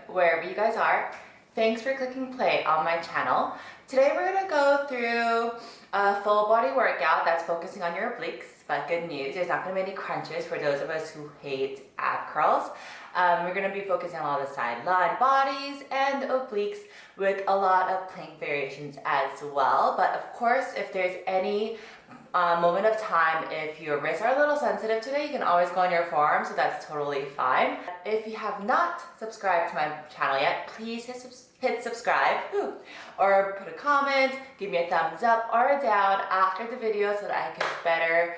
Wherever you guys are. Thanks for clicking play on my channel. Today we're going to go through a full body workout that's focusing on your obliques, but good news, there's not going to be any crunches for those of us who hate ab curls. We're going to be focusing on all the sideline bodies and obliques with a lot of plank variations as well. But of course, if there's any moment of time, if your wrists are a little sensitive today, you can always go on your forearm, so that's totally fine. If you have not subscribed to my channel yet, please hit subscribe or put a comment, give me a thumbs up or a down after the video so that I can better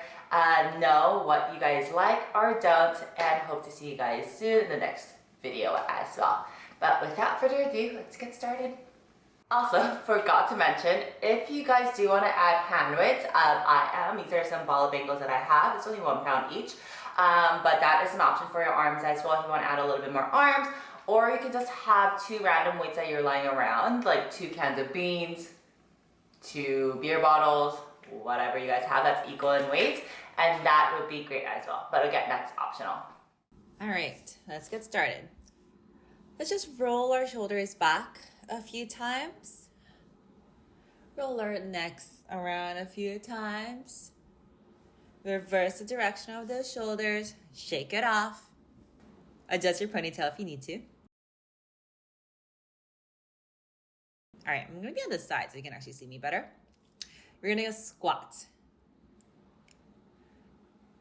know what you guys like or don't, and hope to see you guys soon in the next video as well. But without further ado, let's get started. Also, forgot to mention, if you guys do want to add hand weights, these are some ball bangles that I have. It's only £1 each, but that is an option for your arms as well if you want to add a little bit more arms. Or you can just have two random weights that you're lying around, like 2 cans of beans, 2 beer bottles, whatever you guys have that's equal in weight, and that would be great as well. But again, that's optional. All right, let's get started. Let's just roll our shoulders back a few times. Roll our necks around a few times. Reverse the direction of those shoulders. Shake it off. Adjust your ponytail if you need to. All right, I'm gonna be on this side so you can actually see me better. We're gonna go squat.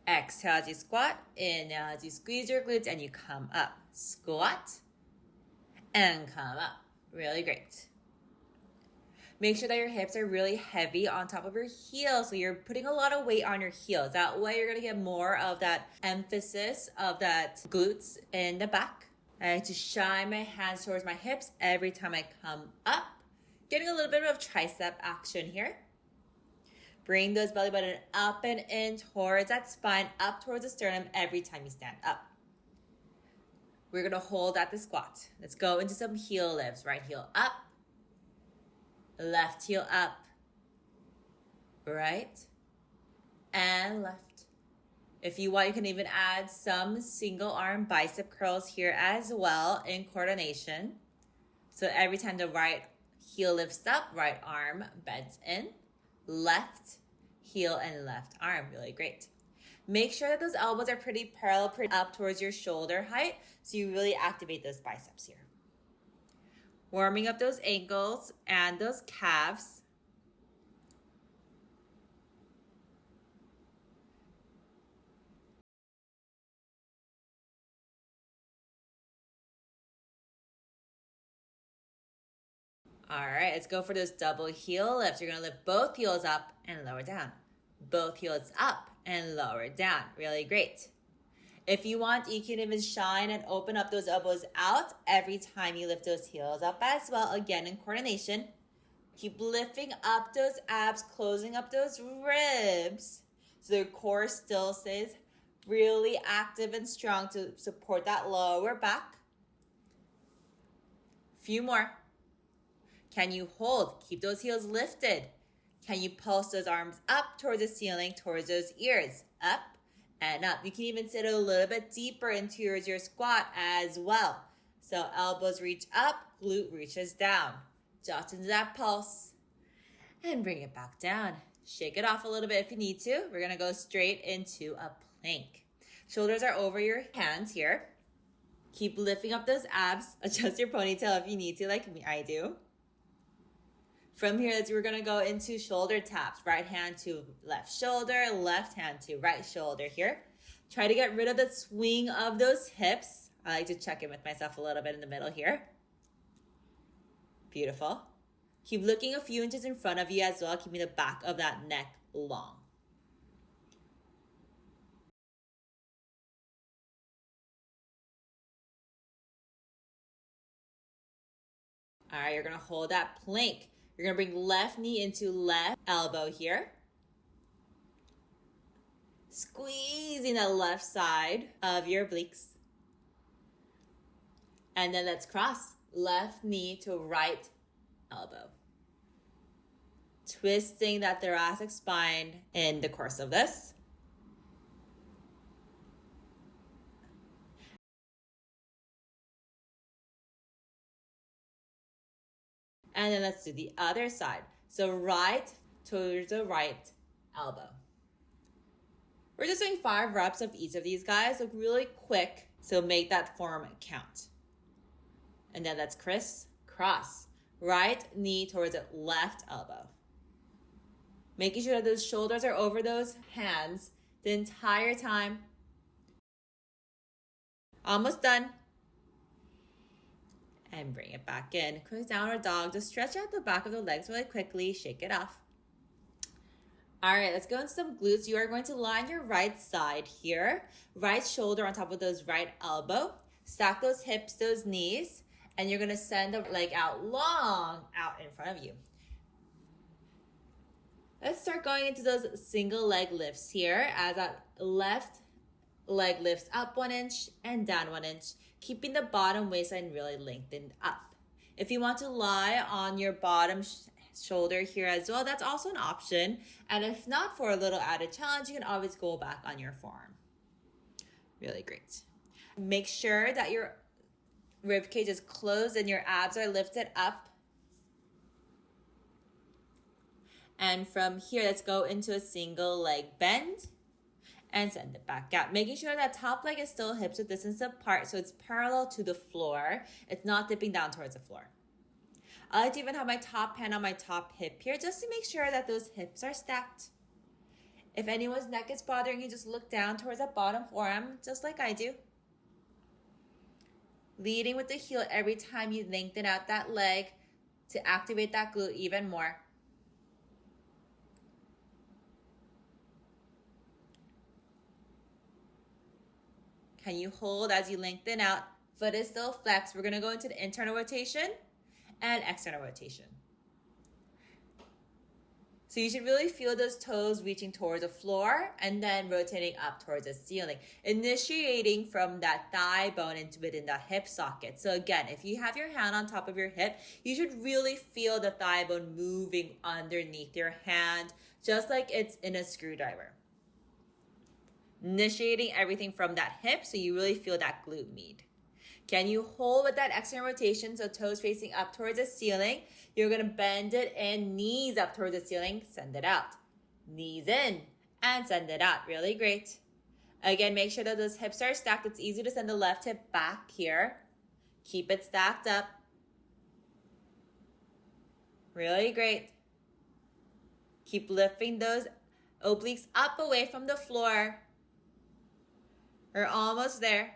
Exhale as you squat. Inhale as you squeeze your glutes and you come up. Squat and come up. Really great. Make sure that your hips are really heavy on top of your heels, so you're putting a lot of weight on your heels. That way you're gonna get more of that emphasis of that glutes in the back. I like to shine my hands towards my hips every time I come up. Getting a little bit of tricep action here. Bring those belly button up and in towards that spine, up towards the sternum every time you stand up. We're gonna hold at the squat. Let's go into some heel lifts. Right heel up, left heel up, right and left. If you want, you can even add some single arm bicep curls here as well in coordination. So every time the right heel lifts up, right arm bends in, left heel and left arm. Really great. Make sure that those elbows are pretty parallel, pretty up towards your shoulder height, so you really activate those biceps here. Warming up those ankles and those calves. All right, let's go for those double heel lifts. You're gonna lift both heels up and lower down. Both heels up and lower down. Really great. If you want, you can even shine and open up those elbows out every time you lift those heels up as well. Again, in coordination. Keep lifting up those abs, closing up those ribs, so the core still stays really active and strong to support that lower back. Few more. Can you hold? Keep those heels lifted. Can you pulse those arms up towards the ceiling, towards those ears? Up and up. You can even sit a little bit deeper into your squat as well. So elbows reach up, glute reaches down. Just into that pulse. And bring it back down. Shake it off a little bit if you need to. We're gonna go straight into a plank. Shoulders are over your hands here. Keep lifting up those abs. Adjust your ponytail if you need to, like I do. From here, we're gonna go into shoulder taps. Right hand to left shoulder, left hand to right shoulder here. Try to get rid of the swing of those hips. I like to check in with myself a little bit in the middle here. Beautiful. Keep looking a few inches in front of you as well, keeping the back of that neck long. All right, you're gonna hold that plank. You're gonna bring left knee into left elbow here. Squeezing the left side of your obliques. And then let's cross left knee to right elbow. Twisting that thoracic spine in the course of this. And then let's do the other side. So right towards the right elbow. We're just doing 5 reps of each of these guys, so really quick, so make that form count. And then let's crisscross. Right knee towards the left elbow. Making sure that those shoulders are over those hands the entire time. Almost done. And bring it back in. Quick downward dog. Just stretch out the back of the legs really quickly. Shake it off. All right, let's go into some glutes. You are going to lie on your right side here. Right shoulder on top of those right elbow. Stack those hips, those knees. And you're going to send the leg out long out in front of you. Let's start going into those single leg lifts here as that left leg lifts up 1 inch and down 1 inch, keeping the bottom waistline really lengthened up. If you want to lie on your bottom shoulder here as well, that's also an option. And if not, for a little added challenge, you can always go back on your forearm. Really great. Make sure that your rib cage is closed and your abs are lifted up. And from here, let's go into a single leg bend and send it back out. Making sure that top leg is still hips width distance apart so it's parallel to the floor. It's not dipping down towards the floor. I like to even have my top hand on my top hip here just to make sure that those hips are stacked. If anyone's neck is bothering you, just look down towards that bottom forearm, just like I do. Leading with the heel every time you lengthen out that leg to activate that glute even more. Can you hold as you lengthen out? Foot is still flexed. We're going to go into the internal rotation and external rotation. So you should really feel those toes reaching towards the floor and then rotating up towards the ceiling. Initiating from that thigh bone into within the hip socket. So again, if you have your hand on top of your hip, you should really feel the thigh bone moving underneath your hand, just like it's in a screwdriver. Initiating everything from that hip so you really feel that glute med. Can you hold with that external rotation, so toes facing up towards the ceiling? You're going to bend it in, knees up towards the ceiling, send it out. Knees in and send it out. Really great. Again, make sure that those hips are stacked. It's easy to send the left hip back here. Keep it stacked up. Really great. Keep lifting those obliques up away from the floor. We're almost there.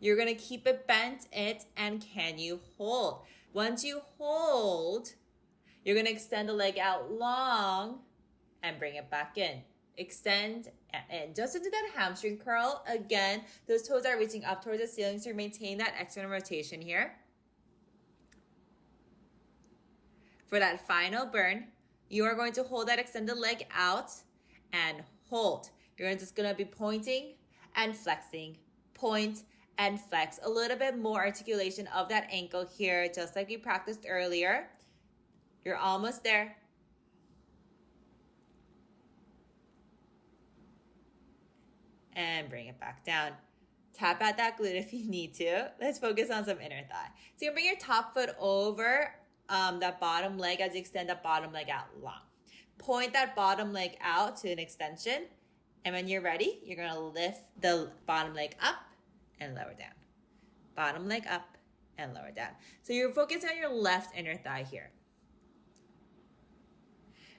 You're going to keep it bent, and can you hold? Once you hold, you're going to extend the leg out long and bring it back in. Extend and just into that hamstring curl. Again, those toes are reaching up towards the ceiling, so maintain that external rotation here. For that final burn, you are going to hold that extended leg out and hold. You're just going to be pointing and flexing. Point and flex. A little bit more articulation of that ankle here, just like we practiced earlier. You're almost there. And bring it back down. Tap at that glute if you need to. Let's focus on some inner thigh. So you bring your top foot over that bottom leg as you extend that bottom leg out long. Point that bottom leg out to an extension. And when you're ready, you're going to lift the bottom leg up and lower down. Bottom leg up and lower down. So you're focusing on your left inner thigh here.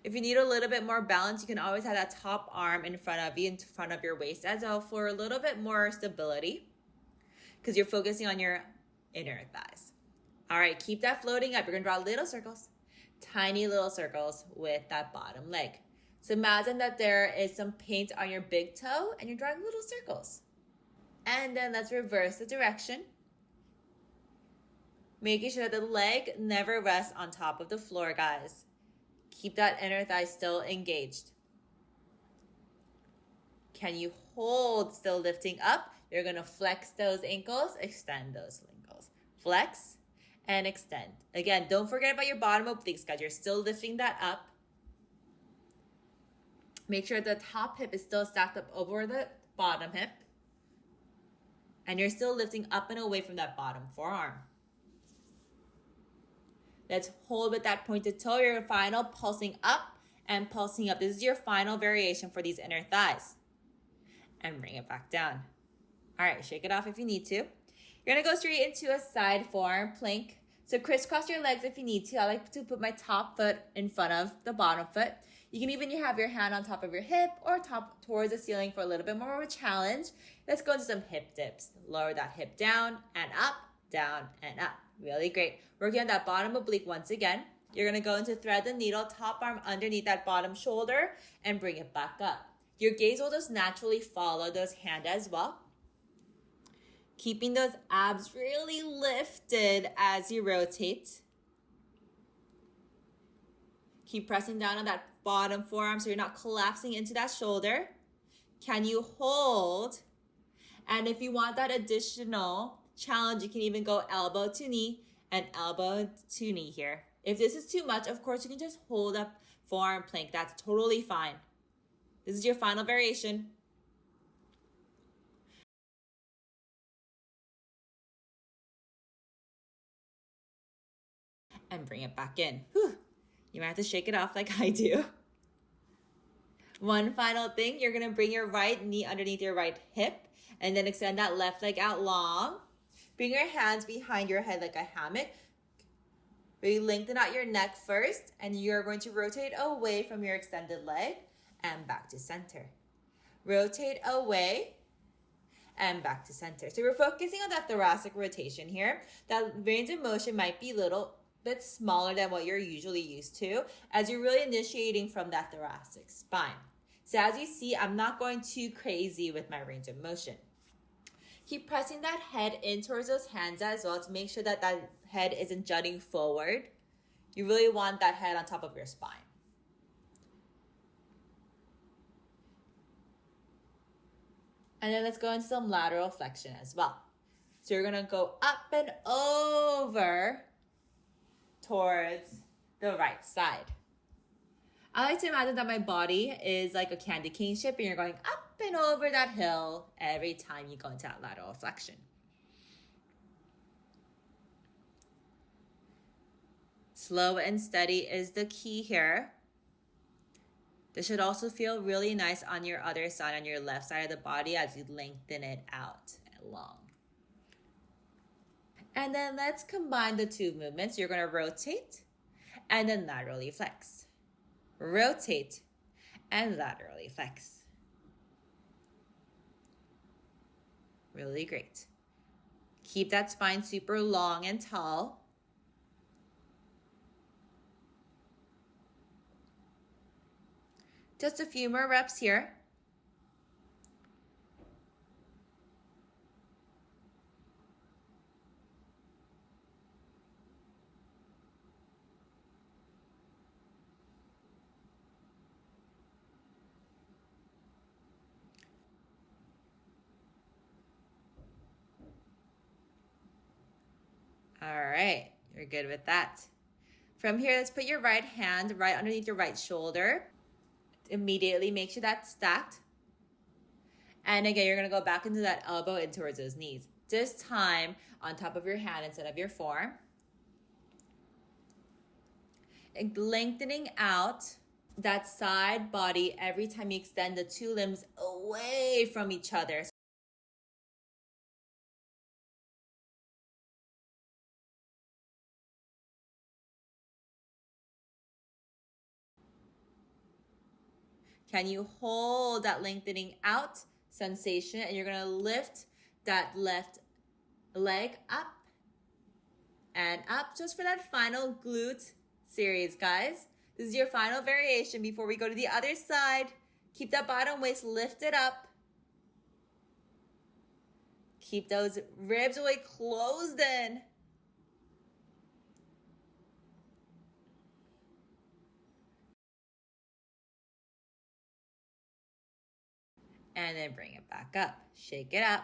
If you need a little bit more balance, you can always have that top arm in front of you, in front of your waist as well, for a little bit more stability, because you're focusing on your inner thighs. All right, keep that floating up. You're going to draw little circles, tiny little circles with that bottom leg. So imagine that there is some paint on your big toe and you're drawing little circles. And then let's reverse the direction. Making sure that the leg never rests on top of the floor, guys. Keep that inner thigh still engaged. Can you hold still lifting up? You're going to flex those ankles, extend those ankles. Flex and extend. Again, don't forget about your bottom obliques, guys. You're still lifting that up. Make sure the top hip is still stacked up over the bottom hip. And you're still lifting up and away from that bottom forearm. Let's hold with that pointed toe. Your final pulsing up and pulsing up. This is your final variation for these inner thighs. And bring it back down. All right, shake it off if you need to. You're gonna go straight into a side forearm plank. So crisscross your legs if you need to. I like to put my top foot in front of the bottom foot. You can even have your hand on top of your hip or top towards the ceiling for a little bit more of a challenge. Let's go into some hip dips. Lower that hip down and up, down and up. Really great. Working on that bottom oblique once again. You're gonna go into thread the needle, top arm underneath that bottom shoulder and bring it back up. Your gaze will just naturally follow those hands as well. Keeping those abs really lifted as you rotate. Keep pressing down on that bottom forearm so you're not collapsing into that shoulder. Can you hold? And if you want that additional challenge, you can even go elbow to knee and elbow to knee here. If this is too much, of course, you can just hold up forearm plank. That's totally fine. This is your final variation. And bring it back in. Whew. You might have to shake it off like I do. One final thing, you're gonna bring your right knee underneath your right hip and then extend that left leg out long. Bring your hands behind your head like a hammock. Really lengthen out your neck first and you're going to rotate away from your extended leg and back to center. Rotate away and back to center. So we're focusing on that thoracic rotation here. That range of motion might be a little bit smaller than what you're usually used to as you're really initiating from that thoracic spine. So as you see, I'm not going too crazy with my range of motion. Keep pressing that head in towards those hands as well to make sure that that head isn't jutting forward. You really want that head on top of your spine. And then let's go into some lateral flexion as well. So you're gonna go up and over towards the right side. I like to imagine that my body is like a candy cane ship and you're going up and over that hill every time you go into that lateral flexion. Slow and steady is the key here. This should also feel really nice on your other side, on your left side of the body as you lengthen it out and long. And then let's combine the two movements. You're going to rotate and then laterally flex. Rotate and laterally flex. Really great. Keep that spine super long and tall. Just a few more reps here. All right, you're good with that. From here, let's put your right hand right underneath your right shoulder. Immediately make sure that's stacked. And again, you're gonna go back into that elbow in towards those knees. This time on top of your hand instead of your forearm. And lengthening out that side body every time you extend the two limbs away from each other. Can you hold that lengthening out sensation? And you're gonna lift that left leg up and up just for that final glute series, guys. This is your final variation before we go to the other side. Keep that bottom waist lifted up. Keep those ribs really closed in. And then bring it back up. Shake it up.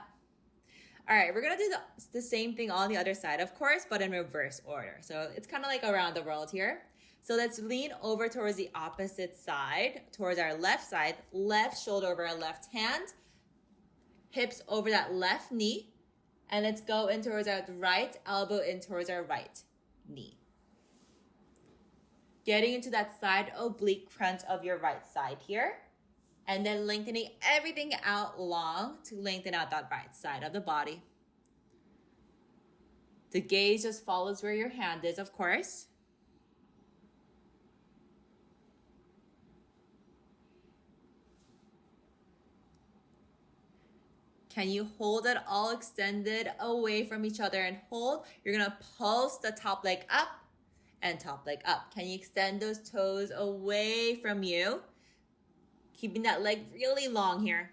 All right, we're gonna do the same thing on the other side, of course, but in reverse order. So it's kind of like around the world here. So let's lean over towards the opposite side, towards our left side, left shoulder over our left hand, hips over that left knee, and let's go in towards our right elbow, in towards our right knee. Getting into that side oblique crunch of your right side here. And then lengthening everything out long to lengthen out that right side of the body. The gaze just follows where your hand is, of course. Can you hold it all extended away from each other and hold? You're gonna pulse the top leg up and top leg up. Can you extend those toes away from you? Keeping that leg really long here.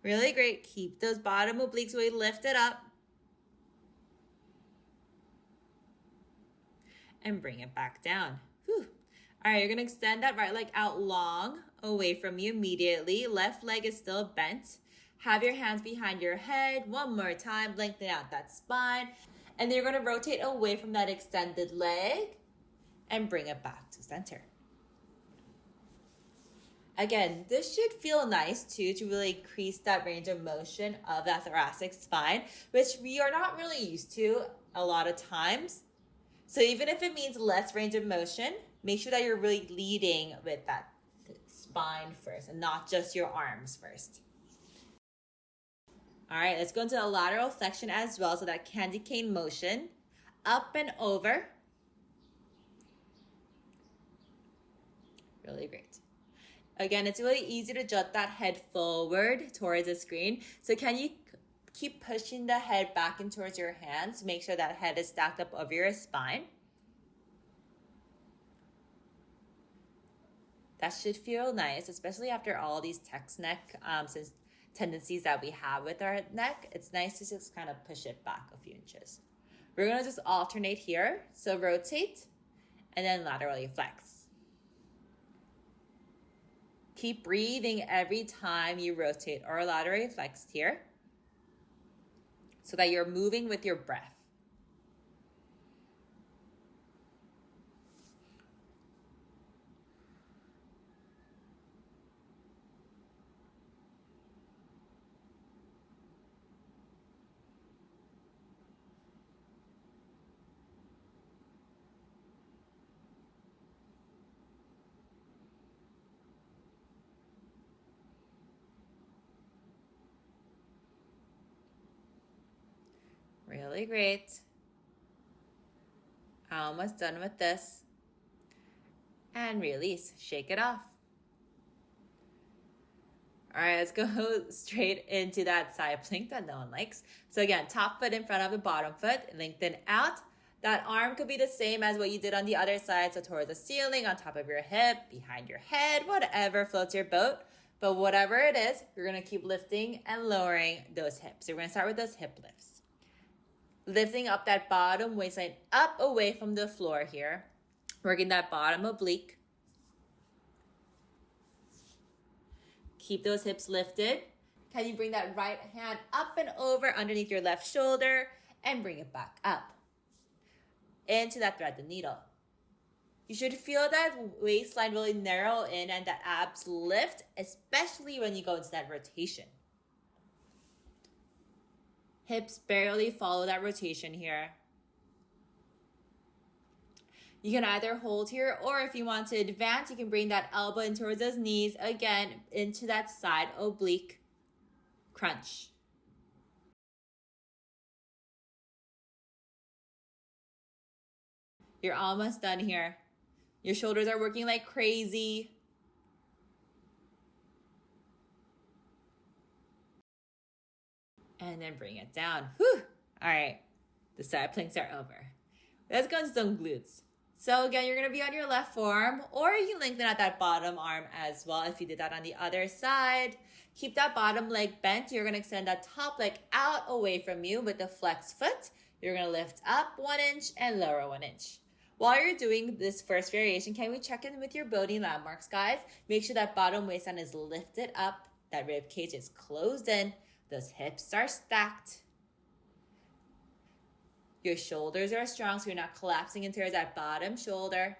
Really great. Keep those bottom obliques way lifted up. And bring it back down. Whew. All right, you're going to extend that right leg out long away from you immediately. Left leg is still bent. Have your hands behind your head. One more time. Lengthen out that spine. And then you're going to rotate away from that extended leg and bring it back to center. Again, this should feel nice too, to really increase that range of motion of that thoracic spine, which we are not really used to a lot of times. So even if it means less range of motion, make sure that you're really leading with that spine first and not just your arms first. All right, let's go into the lateral flexion as well, so that candy cane motion. Up and over. Really great. Again, it's really easy to jut that head forward towards the screen. So can you keep pushing the head back in towards your hands? Make sure that head is stacked up over your spine. That should feel nice, especially after all these text neck tendencies that we have with our neck. It's nice to just kind of push it back a few inches. We're going to just alternate here. So rotate and then laterally flex. Keep breathing every time you rotate or laterally flex here, so that you're moving with your breath. Really great. Almost done with this. And release. Shake it off. All right, let's go straight into that side plank that no one likes. So again, top foot in front of the bottom foot, lengthen out. That arm could be the same as what you did on the other side, so towards the ceiling, on top of your hip, behind your head, whatever floats your boat. But whatever it is, you're gonna keep lifting and lowering those hips. So we're gonna start with those hip lifts. Lifting up that bottom waistline up away from the floor here. Working that bottom oblique. Keep those hips lifted. Can you bring that right hand up and over underneath your left shoulder and bring it back up into that thread the needle. You should feel that waistline really narrow in and the abs lift, especially when you go into that rotation. Hips barely follow that rotation here. You can either hold here, or if you want to advance, you can bring that elbow in towards those knees, again, into that side oblique crunch. You're almost done here. Your shoulders are working like crazy. And then bring it down. Whew. All right, the side planks are over. Let's go into some glutes. So again, you're gonna be on your left forearm, or you can lengthen out that bottom arm as well if you did that on the other side. Keep that bottom leg bent. You're gonna extend that top leg out away from you with the flex foot. You're gonna lift up 1 inch and lower 1 inch. While you're doing this first variation, can we check in with your bony landmarks, guys? Make sure that bottom waistline is lifted up, that rib cage is closed in, those hips are stacked. Your shoulders are strong, so you're not collapsing into that bottom shoulder.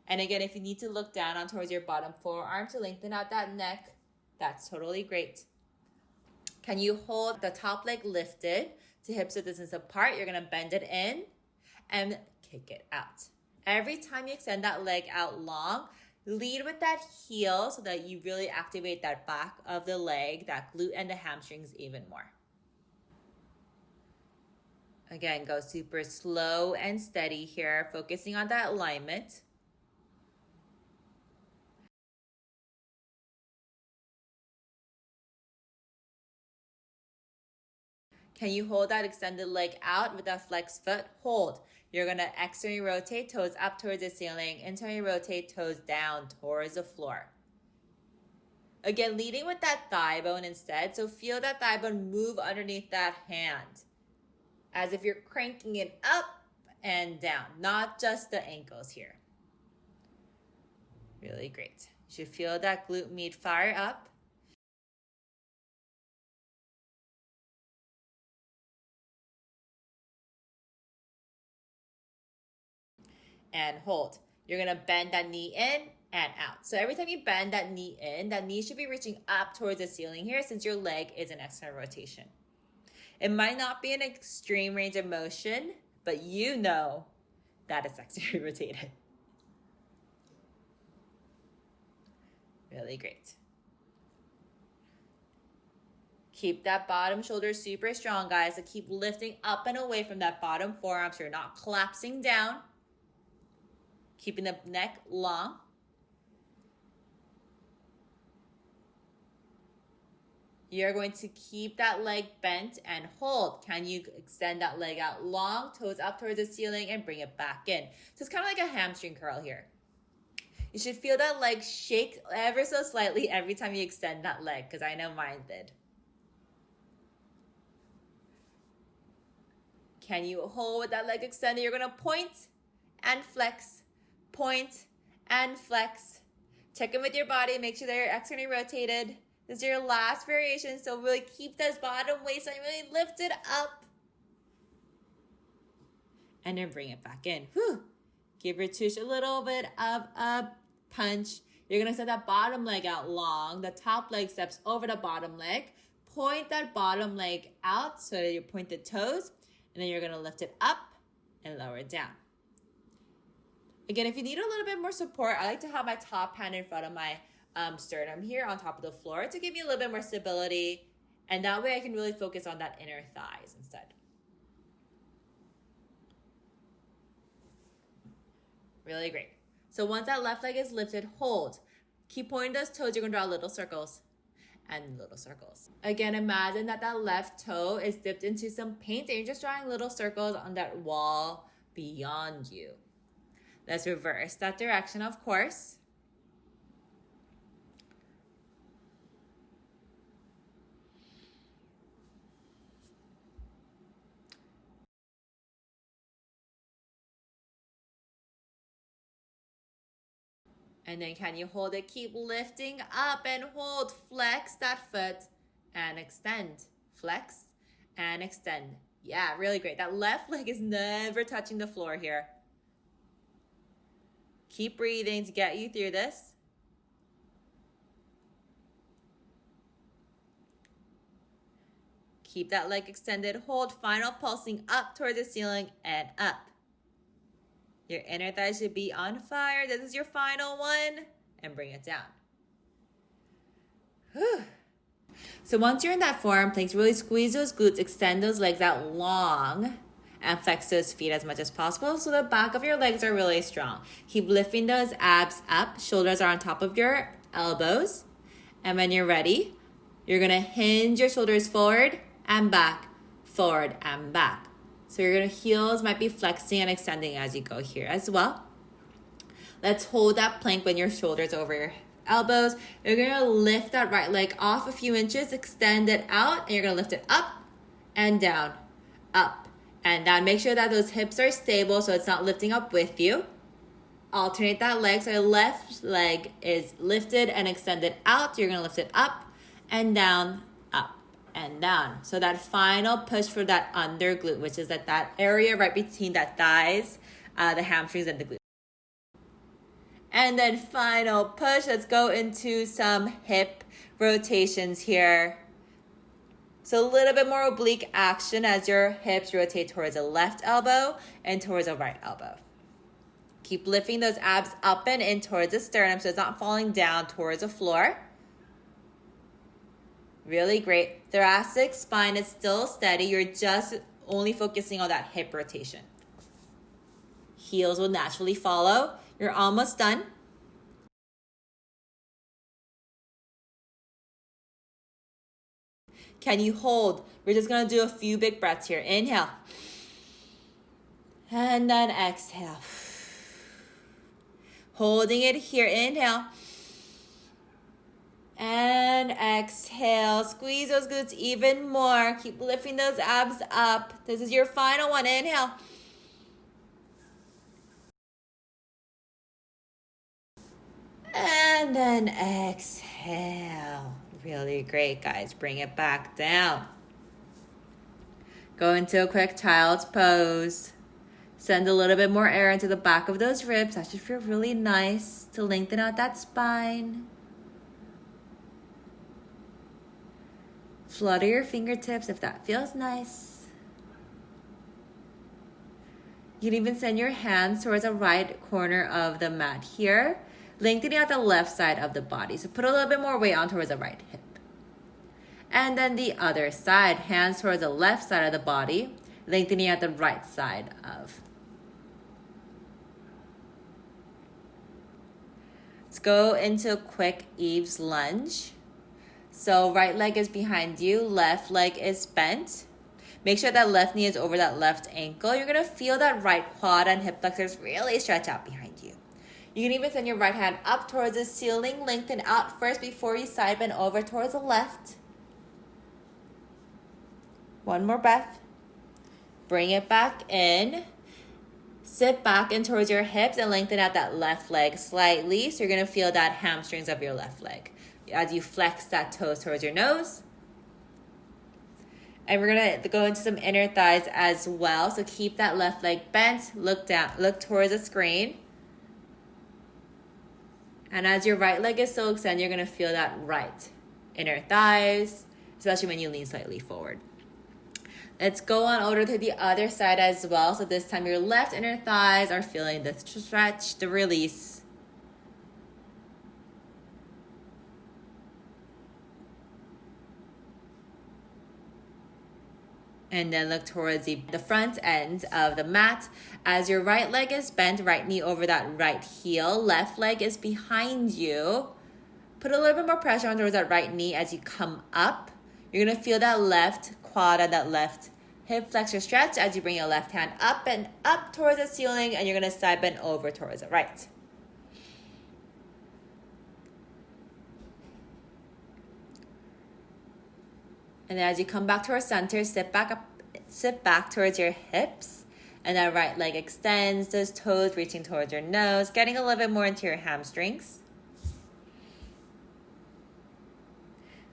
And again, if you need to look down on towards your bottom forearm to lengthen out that neck, that's totally great. Can you hold the top leg lifted to hip width distance apart? You're going to bend it in and kick it out. Every time you extend that leg out long, lead with that heel so that you really activate that back of the leg, that glute and the hamstrings even more. Again, go super slow and steady here, focusing on that alignment. Can you hold that extended leg out with that flexed foot? Hold. You're going to externally rotate toes up towards the ceiling, internally rotate toes down towards the floor. Again, leading with that thigh bone instead. So feel that thigh bone move underneath that hand, as if you're cranking it up and down, not just the ankles here. Really great. You should feel that glute med fire up. And hold. You're going to bend that knee in and out. So every time you bend that knee in, that knee should be reaching up towards the ceiling here since your leg is in external rotation. It might not be an extreme range of motion, but you know that it's externally rotated. Really great. Keep that bottom shoulder super strong, guys. So keep lifting up and away from that bottom forearm so you're not collapsing down. Keeping the neck long. You're going to keep that leg bent and hold. Can you extend that leg out long, toes up towards the ceiling, and bring it back in? So it's kind of like a hamstring curl here. You should feel that leg shake ever so slightly every time you extend that leg, because I know mine did. Can you hold with that leg extended? You're going to point and flex. Point and flex. Check in with your body. Make sure that you're externally rotated. This is your last variation, so really keep this bottom waistline really lifted up. And then bring it back in. Whew. Give your tush a little bit of a punch. You're going to set that bottom leg out long. The top leg steps over the bottom leg. Point that bottom leg out so that you point the toes. And then you're going to lift it up and lower it down. Again, if you need a little bit more support, I like to have my top hand in front of my sternum here on top of the floor to give me a little bit more stability. And that way I can really focus on that inner thighs instead. Really great. So once that left leg is lifted, hold. Keep pointing those toes. You're going to draw little circles and little circles. Again, imagine that that left toe is dipped into some paint and you're just drawing little circles on that wall beyond you. Let's reverse that direction, of course. And then can you hold it? Keep lifting up and hold. Flex that foot and extend. Flex and extend. Yeah, really great. That left leg is never touching the floor here. Keep breathing to get you through this. Keep that leg extended. Hold. Final pulsing up towards the ceiling and up. Your inner thigh should be on fire. This is your final one. And bring it down. Whew. So once you're in that forearm plank, really squeeze those glutes, extend those legs out long, and flex those feet as much as possible so the back of your legs are really strong. Keep lifting those abs up. Shoulders are on top of your elbows. And when you're ready, you're going to hinge your shoulders forward and back, forward and back. So your heels might be flexing and extending as you go here as well. Let's hold that plank when your shoulders over your elbows. You're going to lift that right leg off a few inches, extend it out, and you're going to lift it up and down, up and down. Make sure that those hips are stable so it's not lifting up with you. Alternate that leg. So your left leg is lifted and extended out. You're going to lift it up and down, up and down. So that final push for that under glute, which is that area right between that thighs, the hamstrings and the glute. And then final push. Let's go into some hip rotations here. So a little bit more oblique action as your hips rotate towards the left elbow and towards the right elbow. Keep lifting those abs up and in towards the sternum so it's not falling down towards the floor. Really great. Thoracic spine is still steady. You're just only focusing on that hip rotation. Heels will naturally follow. You're almost done. Can you hold? We're just going to do a few big breaths here. Inhale. And then exhale. Holding it here. Inhale. And exhale. Squeeze those glutes even more. Keep lifting those abs up. This is your final one. Inhale. And then exhale. Really great, guys. Bring it back down. Go into a quick child's pose. Send a little bit more air into the back of those ribs. That should feel really nice to lengthen out that spine. Flutter your fingertips if that feels nice. You can even send your hands towards the right corner of the mat here, lengthening out the left side of the body. So put a little bit more weight on towards the right hip. And then the other side, hands towards the left side of the body, lengthening out the right side of. Let's go into a quick Eve's lunge. So right leg is behind you, left leg is bent. Make sure that left knee is over that left ankle. You're gonna feel that right quad and hip flexors really stretch out behind you. You can even send your right hand up towards the ceiling, lengthen out first before you side bend over towards the left. One more breath. Bring it back in. Sit back in towards your hips and lengthen out that left leg slightly. So you're gonna feel that hamstrings of your left leg as you flex that toes towards your nose. And we're gonna go into some inner thighs as well. So keep that left leg bent, look down, look towards the screen. And as your right leg is still extended, you're gonna feel that right inner thighs, especially when you lean slightly forward. Let's go on over to the other side as well. So this time your left inner thighs are feeling the stretch, the release. And then look towards the front end of the mat. As your right leg is bent, right knee over that right heel, left leg is behind you. Put a little bit more pressure on towards that right knee as you come up. You're gonna feel that left quad and that left hip flexor stretch as you bring your left hand up and up towards the ceiling, and you're gonna side bend over towards the right. And then as you come back to our center, sit back towards your hips, and that right leg extends, those toes reaching towards your nose, getting a little bit more into your hamstrings.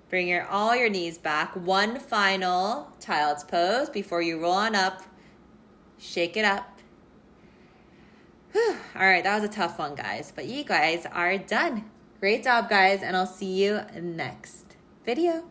Bring all your knees back. One final child's pose before you roll on up. Shake it up. Whew. All right, that was a tough one, guys, but you guys are done. Great job, guys, and I'll see you next video.